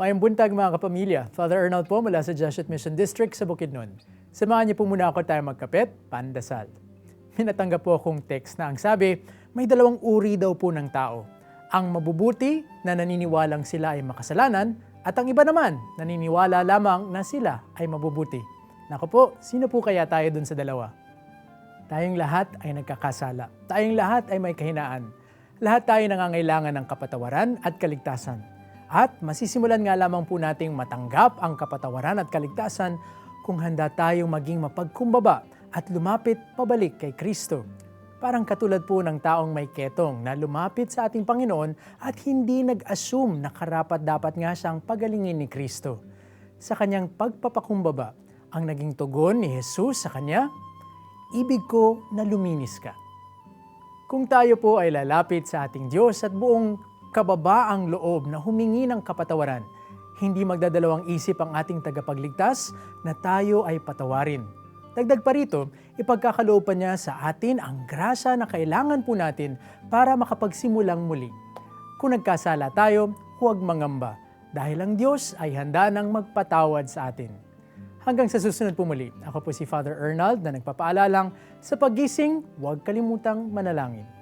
Maayong buntag mga kapamilya. Father Arnold po mula sa Jesuit Mission District sa Bukidnon. Samahan niyo po muna ako tayo magkapit, pandasal. May natanggap po akong text na ang sabi, may dalawang uri daw po ng tao. Ang mabubuti na naniniwalang sila ay makasalanan at ang iba naman naniniwala lamang na sila ay mabubuti. Naku po, sino po kaya tayo dun sa dalawa? Tayong lahat ay nagkakasala. Tayong lahat ay may kahinaan. Lahat tayo nangangailangan ng kapatawaran at kaligtasan. At masisimulan nga lamang po nating matanggap ang kapatawaran at kaligtasan kung handa tayong maging mapagkumbaba at lumapit pabalik kay Kristo. Parang katulad po ng taong may ketong na lumapit sa ating Panginoon at hindi nag-assume na karapat-dapat nga siyang pagalingin ni Kristo. Sa kanyang pagpapakumbaba, ang naging tugon ni Jesus sa kanya, ibig ko na luminis ka. Kung tayo po ay lalapit sa ating Diyos at buong kababaang loob na humingi ng kapatawaran, hindi magdadalawang isip ang ating tagapagligtas na tayo ay patawarin. Dagdag pa rito, ipagkakaloob pa niya sa atin ang grasya na kailangan po natin para makapagsimulang muli. Kung nagkasala tayo, huwag mangamba dahil ang Diyos ay handa nang magpatawad sa atin. Hanggang sa susunod po muli, ako po si Father Arnold na nagpapaalalang sa paggising, huwag kalimutang manalangin.